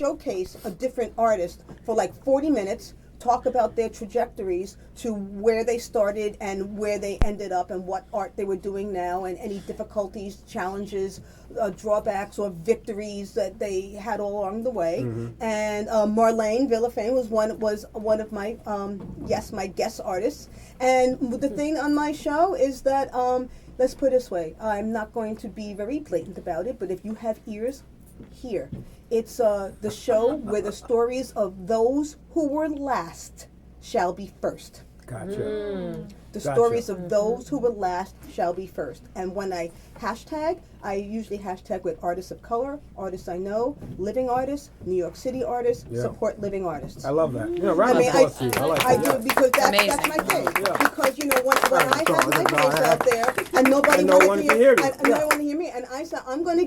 showcase a different artist for like 40 minutes, talk about their trajectories to where they started and where they ended up and what art they were doing now and any difficulties, challenges, drawbacks or victories that they had all along the way. And Marlene Villafane was one of my my guest artists. And the thing on my show is that let's put it this way, I'm not going to be very blatant about it, but if you have ears, hear. It's the show where the stories of those who were last shall be first. Gotcha. The stories of those who were last shall be first. And when I hashtag, I usually hashtag with artists of color, artists I know, living artists, New York City artists, support living artists. I love that. Round of applause to you. I do because that's my thing. Yeah. Because when I have my face out there and nobody wanted to hear me, and I said I'm going to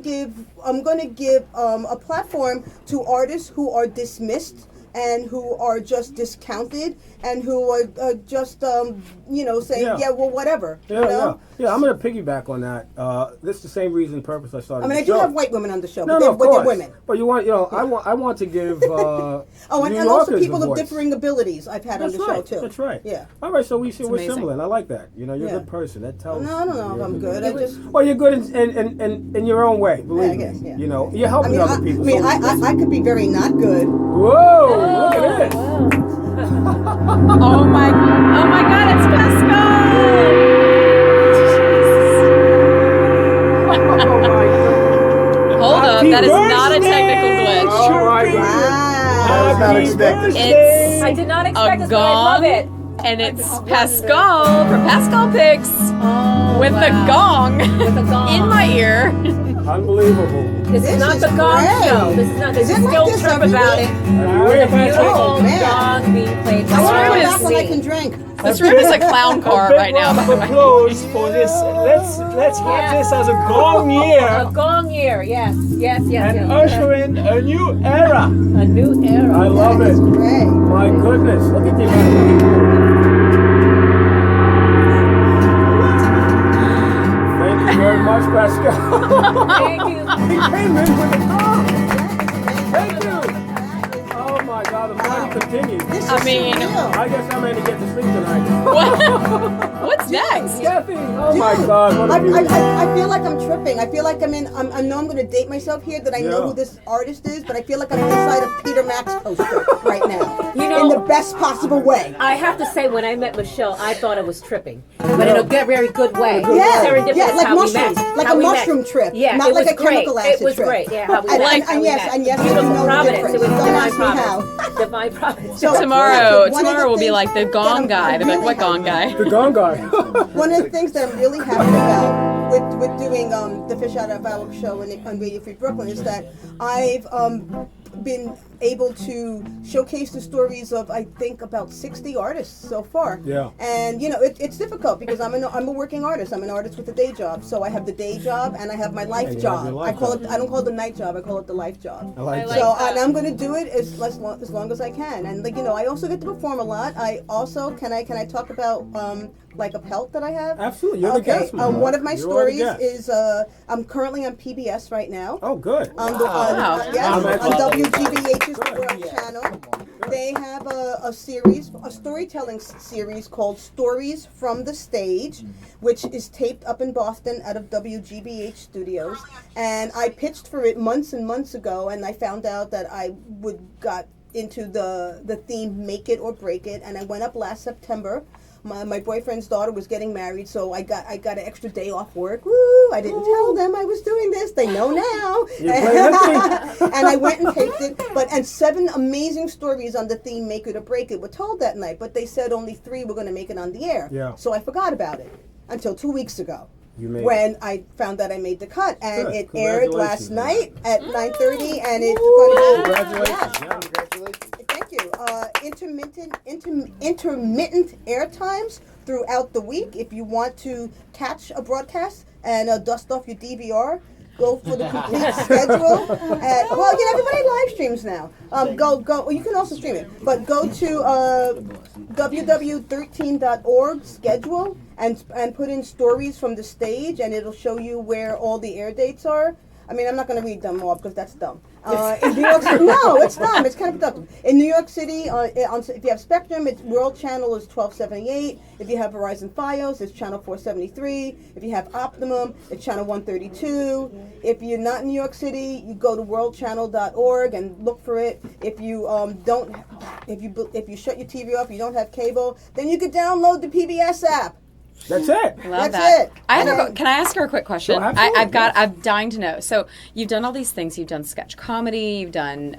give a platform to artists who are dismissed and who are just discounted and who are just saying well whatever. Yeah, I'm going to piggyback on that. This is the same reason, purpose I started. I mean, I do have white women on the show, but they're women. But you want, I want to give. and also people of differing abilities I've had on the show too. That's right. Yeah. All right, so we're similar, and I like that. You're a good person. That tells. No, I don't know if I'm good. Well, you're good in your own way. Believe me. You're helping other people. I could be very not good. Whoa! Look at this. Oh my God! It's Pascal. Hold up, that is not a technical glitch. Oh my God. I was not expecting. It's I did not expect a this, but I love gong, it. and it's Pascal from Pascal Picks with the gong With a gong. in my ear. Unbelievable. This is not is the gong great. show. This is not. This Is is it like still this trip every about week? it. Every week. Beautiful man. gong being played. I want to room go is back when I can drink. This room is a clown car right now. By the way. Applause for this. Let's have this as a gong A year gong year. Yes. and usher in a new era. A new era. I love it. Great. My goodness, look at the Thank you very much, Pascal. Thank you. He came in with a gong. Thank you. Oh my God, the party continues. I mean- I guess I'm going to get to sleep tonight. What? What's next? Kathy, oh Dude, my God, what a beauty. I feel like I'm tripping. I feel like I know I'm going to date myself here that I know Yeah. who this artist is, but I feel like I'm inside of Peter Max poster right now. You know- in the best possible way. I have to say, when I met Michelle, I thought I was tripping, but in a very good way. Yeah, Serendipitous yeah, like how mushrooms, we met. like How a we met. mushroom trip, Yeah, not it like was a chemical great. acid It was trip. great. Yeah, how we And- met. and- how and we yes, met. and yes, you Beautiful know the Providence. difference. It was Don't divine ask me how. Providence. Divine Providence. So- Tomorrow One of the will be things like the that gong I'm guy. They're like, really what gong guy? The gong guy. One of the things that I'm really happy about with doing the Fish Out of Our show on Radio Free Brooklyn is that I've been able to showcase the stories of I think about 60 artists so far. Yeah. And it's difficult because I'm a working artist. I'm an artist with a day job. So I have the day job and I have my life And you have job. your life I don't call it the night job. I call it the life job. I like I that. like So that. and I'm gonna do it as long as I can. And I also get to perform a lot. I also can I talk about like a pelt that I have? Absolutely, you're the Okay. guest, man. One of my You're the stories guest. is I'm currently on PBS right now. Oh, good. On Wow. on WGBH's World Channel. They have a series, a storytelling series called Stories from the Stage, which is taped up in Boston out of WGBH Studios. And I pitched for it months and months ago, and I found out that I got into the theme Make It or Break It, and I went up last September. My boyfriend's daughter was getting married, so I got an extra day off work. Woo! I didn't tell them I was doing this. They know now. And I went and taped it. And 7 amazing stories on the theme Make It or Break It were told that night. But they said only 3 were going to make it on the air. Yeah. So I forgot about it until 2 weeks ago. You made When I found that I made the cut, and Good. it aired last Congratulations, night at 9:30, and it's going to be Congratulations. Yes. Yeah. Thank you. Intermittent air times throughout the week. If you want to catch a broadcast and dust off your DVR, go for the complete schedule. Everybody live streams now. Go. You can also stream it, but go to www.13.org schedule and put in stories from the stage, and it'll show you where all the air dates are. I mean, I'm not going to read them all because that's dumb. In New York City, no, it's dumb. It's kind of productive. In New York City, if you have Spectrum, its World Channel is 1278. If you have Verizon Fios, it's channel 473. If you have Optimum, it's channel 132. If you're not in New York City, you go to worldchannel.org and look for it. If you if you shut your TV off, you don't have cable, then you could download the PBS app. That's it. Love That's that. it. I have can I ask her a quick question? Sure, absolutely, I'm dying to know. So you've done all these things. You've done sketch comedy. You've done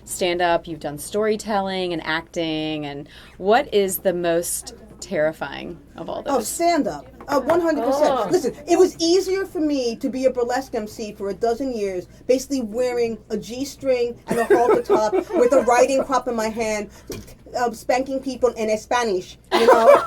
stand up. You've done storytelling and acting. And what is the most terrifying of all Oh, those? stand up. 100%. Listen, it was easier for me to be a burlesque MC for a dozen years, basically wearing a G-string and a halter top with a writing crop in my hand, spanking people in Spanish, you know,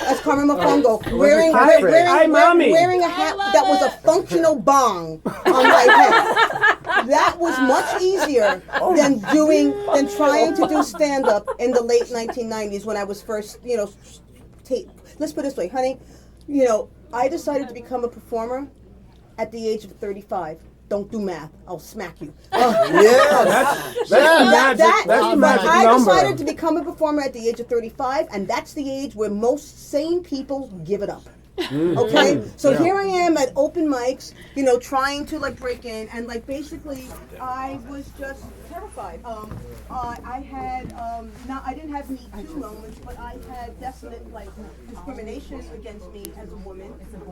as Carmen Mofongo, wearing a hat that was a functional bong on my head. That was much easier than trying to do stand up in the late 1990s when I was first, you know, let's put it this way, honey. You know, I decided to become a performer at the age of 35. Don't do math. I'll smack you. That's the magic. That's the magic I number. decided to become a performer at the age of 35, and that's the age where most sane people give it up. Okay, so here I am at open mics, you know, trying to like break in, and like basically, I was just terrified. I had I didn't have Me Too moments, but I had definite like discrimination against me as a woman.